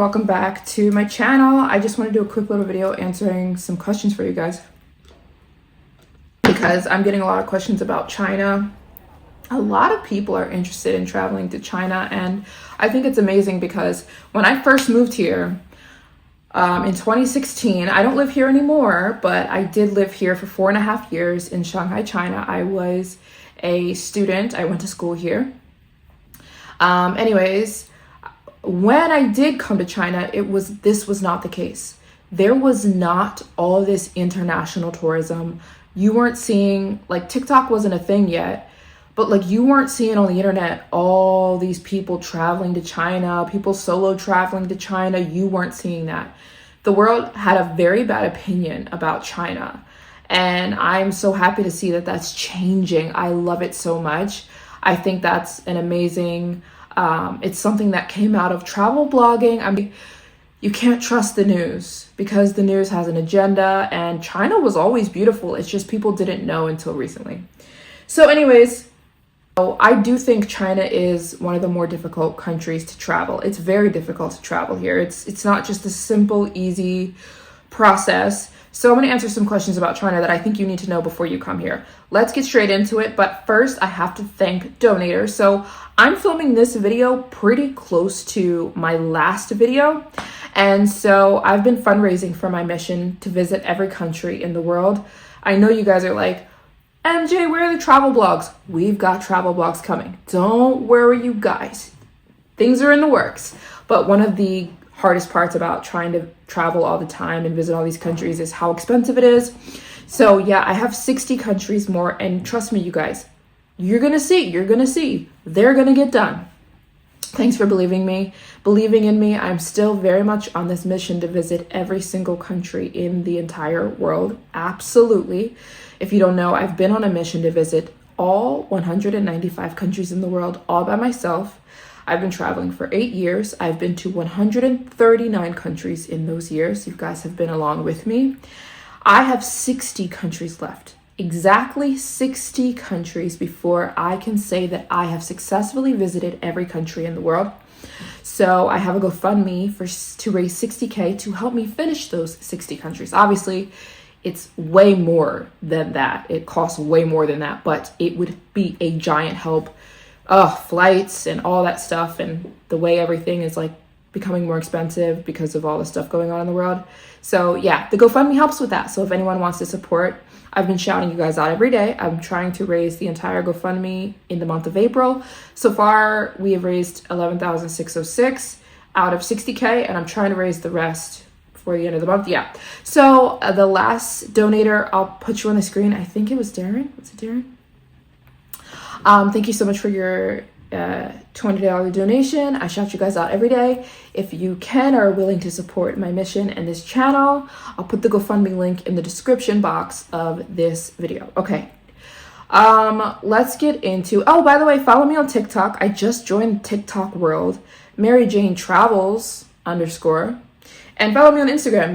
Welcome back to my channel. I just want to do a quick little video answering some questions for you guys because I'm getting a lot of questions about China. A lot of people are interested in traveling to China, and I think it's amazing because when I first moved here in 2016, I don't live here anymore, but I did live here for 4.5 years in Shanghai, China. I was a student. I went to school here. When I did come to China, this was not the case. There was not all this international tourism. You weren't seeing, like, TikTok wasn't a thing yet, but like you weren't seeing on the internet all these people traveling to China, people solo traveling to China. You weren't seeing that. The world had a very bad opinion about China, and I'm so happy to see that that's changing. I love it so much. I think that's an amazing it's something that came out of travel blogging. I mean, you can't trust the news because the news has an agenda, and China was always beautiful. It's just people didn't know until recently. So I do think China is one of the more difficult countries to travel. It's very difficult to travel here. It's not just a simple, easy process. So I'm going to answer some questions about China that I think you need to know before you come here. Let's get straight into it. But first, I have to thank donators. So I'm filming this video pretty close to my last video. And so I've been fundraising for my mission to visit every country in the world. I know you guys are like, MJ, where are the travel blogs? We've got travel blogs coming. Don't worry, you guys. Things are in the works. But one of the hardest parts about trying to travel all the time and visit all these countries is how expensive it is. So yeah, I have 60 countries more, and trust me, you guys, you're gonna see, they're gonna get done. Thanks for believing in me. I'm still very much on this mission to visit every single country in the entire world. Absolutely. If you don't know, I've been on a mission to visit all 195 countries in the world all by myself. I've been traveling for 8 years. I've been to 139 countries in those years. You guys have been along with me. I have 60 countries left. Exactly 60 countries before I can say that I have successfully visited every country in the world. So I have a GoFundMe to raise 60K to help me finish those 60 countries. Obviously, it's way more than that. It costs way more than that, but it would be a giant help. Flights and all that stuff, and the way everything is like becoming more expensive because of all the stuff going on in the world. So yeah, the GoFundMe helps with that. So if anyone wants to support, I've been shouting you guys out every day. I'm trying to raise the entire GoFundMe in the month of April. So far, we have raised 11,606 out of 60K, and I'm trying to raise the rest before the end of the month. Yeah. So the last donator, I'll put you on the screen. I think it was Darren. Was it Darren? Thank you so much for your $20 donation. I shout you guys out every day. If you can or are willing to support my mission and this channel, I'll put the GoFundMe link in the description box of this video. Okay. Let's get into, by the way, follow me on TikTok. I just joined TikTok world, Mary Jane Travels _ and follow me on Instagram,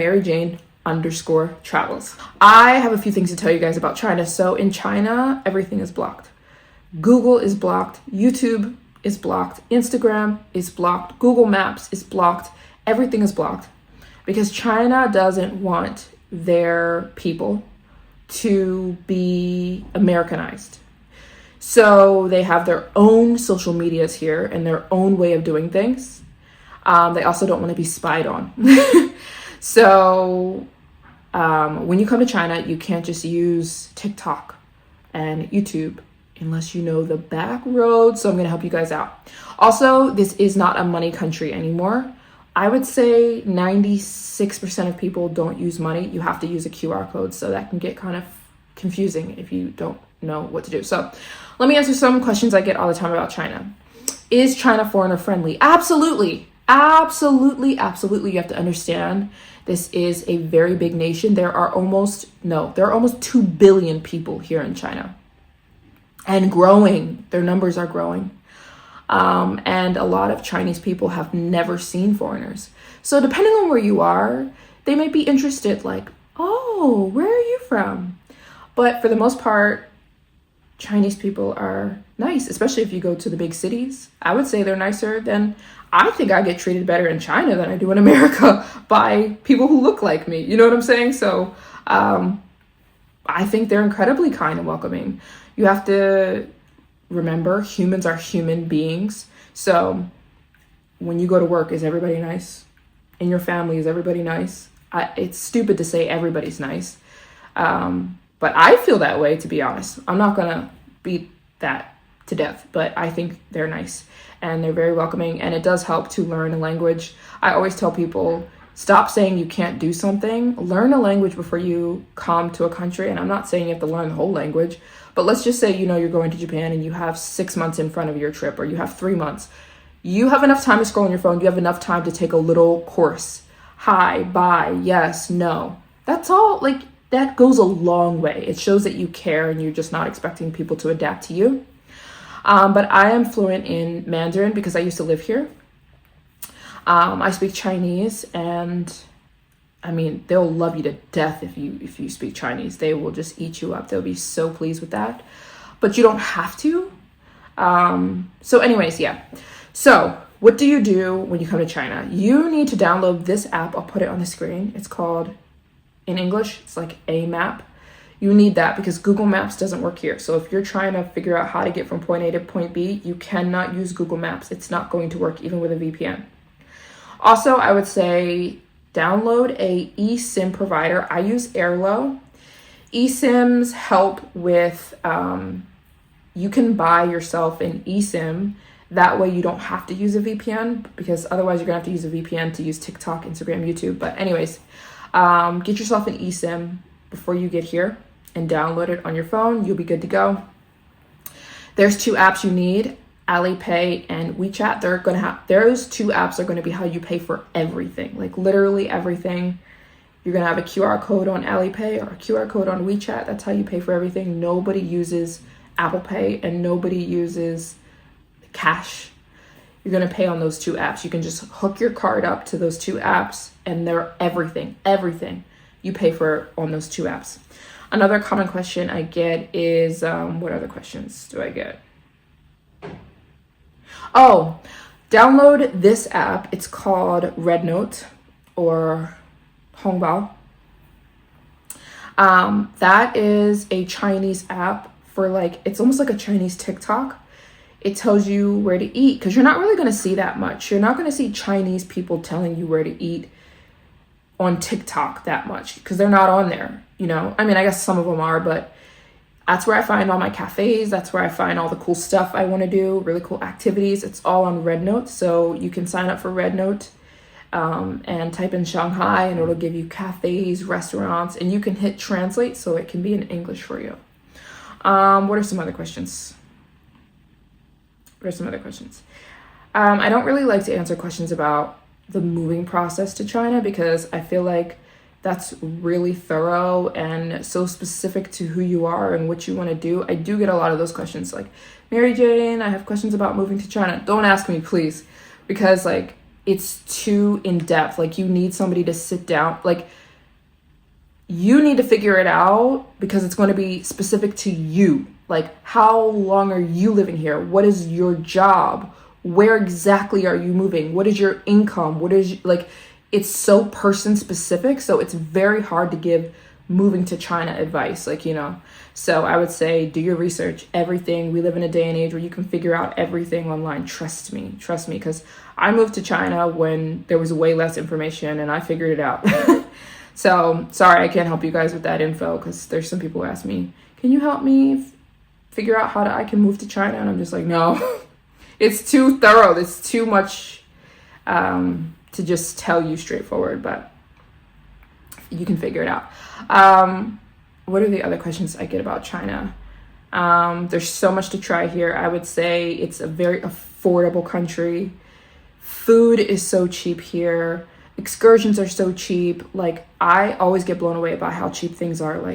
MaryJane_travels. I have a few things to tell you guys about China. So in China, everything is blocked. Google is blocked, YouTube is blocked, Instagram is blocked, Google Maps is blocked, everything is blocked because China doesn't want their people to be Americanized. So they have their own social medias here and their own way of doing things. They also don't want to be spied on. So when you come to China, you can't just use TikTok and YouTube unless you know the back road. So I'm going to help you guys out. Also, this is not a money country anymore. I would say 96% of people don't use money. You have to use a QR code, so that can get kind of confusing if you don't know what to do. So let me answer some questions I get all the time about China. Is China foreigner friendly? Absolutely. Absolutely. Absolutely. You have to understand this is a very big nation. There are almost 2 billion people here in China. And growing. Their numbers are growing. And a lot of Chinese people have never seen foreigners. So depending on where you are, they might be interested, like, oh, where are you from? But for the most part, Chinese people are nice, especially if you go to the big cities. I would say they're nicer than I think I get treated better in China than I do in America by people who look like me. You know what I'm saying? So I think they're incredibly kind and welcoming. You have to remember, humans are human beings. So when you go to work, is everybody nice? In your family, is everybody nice? It's stupid to say everybody's nice. But I feel that way, to be honest. I'm not going to beat that to death, but I think they're nice and they're very welcoming, and it does help to learn a language. I always tell people, stop saying you can't do something. Learn a language before you come to a country. And I'm not saying you have to learn the whole language, but let's just say, you're going to Japan and you have 6 months in front of your trip, or you have 3 months. You have enough time to scroll on your phone. You have enough time to take a little course. Hi, bye, yes, no. That's all. Like, that goes a long way. It shows that you care and you're just not expecting people to adapt to you. But I am fluent in Mandarin because I used to live here. I speak Chinese, and I mean, they'll love you to death if you speak Chinese. They will just eat you up. They'll be so pleased with that. But you don't have to. So anyways, yeah. So what do you do when you come to China? You need to download this app. I'll put it on the screen. It's called, in English, it's like a map. You need that because Google Maps doesn't work here. So if you're trying to figure out how to get from point A to point B, you cannot use Google Maps. It's not going to work even with a VPN. Also, I would say download a eSIM provider. I use Airlo. eSIMs help with, you can buy yourself an eSIM. That way you don't have to use a VPN, because otherwise you're gonna have to use a VPN to use TikTok, Instagram, YouTube. But anyways, get yourself an eSIM before you get here and download it on your phone. You'll be good to go. There's 2 apps you need, Alipay and WeChat. Those 2 apps are going to be how you pay for everything, like literally everything. You're going to have a QR code on Alipay or a QR code on WeChat. That's how you pay for everything. Nobody uses Apple Pay and nobody uses cash. You're going to pay on those 2 apps. You can just hook your card up to those 2 apps and they're everything you pay for on those 2 apps. Another common question I get is, what other questions do I get? Oh, download this app. It's called Rednote or Hongbao. That is a Chinese app for it's almost like a Chinese TikTok. It tells you where to eat because you're not really going to see that much. You're not going to see Chinese people telling you where to eat on TikTok that much because they're not on there, I mean, I guess some of them are, but that's where I find all my cafes. That's where I find all the cool stuff I want to do, really cool activities. It's all on Rednote. So you can sign up for Rednote and type in Shanghai and it'll give you cafes, restaurants, and you can hit translate so it can be in English for you. What are some other questions? I don't really like to answer questions about the moving process to China because I feel like that's really thorough and so specific to who you are and what you want to do. I do get a lot of those questions like, Mary Jane, I have questions about moving to China. Don't ask me, please, because it's too in-depth. You need somebody to sit down. You need to figure it out because it's going to be specific to you. How long are you living here? What is your job? Where exactly are you moving? What is your income? What is it's so person specific. So it's very hard to give moving to China advice, So I would say do your research, everything. We live in a day and age where you can figure out everything online. Trust me, because I moved to China when there was way less information and I figured it out. So sorry, I can't help you guys with that info because there's some people who ask me, can you help me figure out how I can move to China? And I'm just like, no, it's too thorough. It's too much to just tell you straightforward, but you can figure it out. What are the other questions I get about China? There's so much to try here. I would say it's a very affordable country. Food is so cheap here. Excursions are so cheap. I always get blown away by how cheap things are.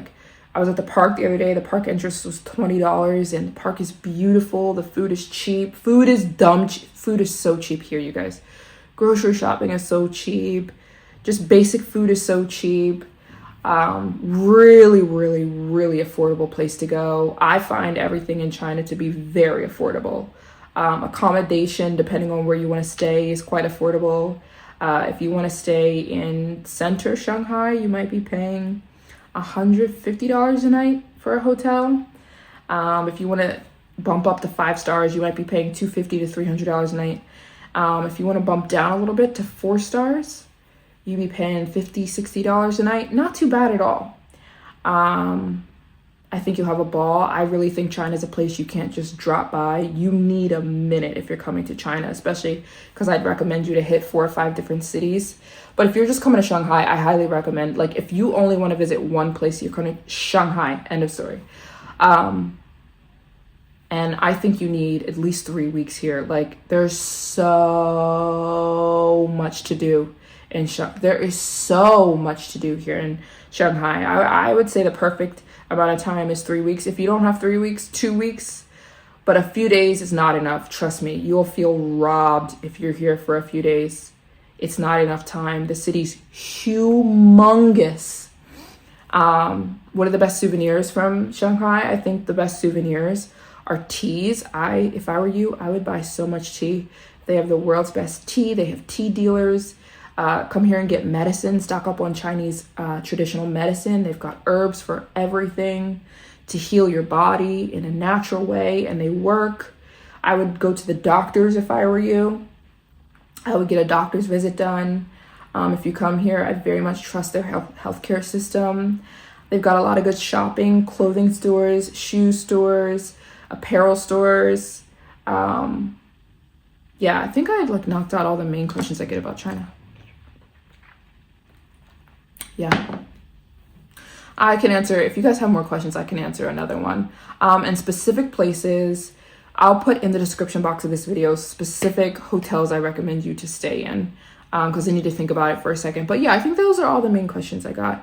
I was at the park the other day. The park entrance was $20 and the park is beautiful. The food is cheap. Food is dumb cheap. Food is so cheap here, you guys. Grocery shopping is so cheap. Just basic food is so cheap. Really, really affordable place to go. I find everything in China to be very affordable. Accommodation, depending on where you want to stay, is quite affordable. If you want to stay in center Shanghai, you might be paying $150 a night for a hotel. If you want to bump up to 5 stars, you might be paying $250 to $300 a night. If you want to bump down a little bit to 4 stars, you'd be paying $50, $60 a night. Not too bad at all. I think you'll have a ball. I really think China is a place you can't just drop by. You need a minute if you're coming to China, especially because I'd recommend you to hit 4 or 5 different cities. But if you're just coming to Shanghai, I highly recommend, like, if you only want to visit one place, you're coming to Shanghai, end of story. And I think you need at least 3 weeks here. Like, there's so much to do in Shanghai. There is so much to do here in Shanghai. I would say the perfect amount of time is 3 weeks. If you don't have 3 weeks, 2 weeks, but a few days is not enough. Trust me, you'll feel robbed if you're here for a few days. It's not enough time. The city's humongous. What are the best souvenirs from Shanghai? I think the best souvenirs are teas. If I were you, I would buy so much tea. They have the world's best tea. They have tea dealers. Come here and get medicine, stock up on Chinese traditional medicine. They've got herbs for everything to heal your body in a natural way, and they work. I would go to the doctors if I were you. I would get a doctor's visit done. If you come here, I very much trust their healthcare system. They've got a lot of good shopping, clothing stores, shoe stores, apparel stores. Yeah, I think I knocked out all the main questions I get about China. Yeah, I can answer. If you guys have more questions, I can answer another one. And specific places, I'll put in the description box of this video specific hotels I recommend you to stay in, because I need to think about it for a second. But yeah, I think those are all the main questions I got.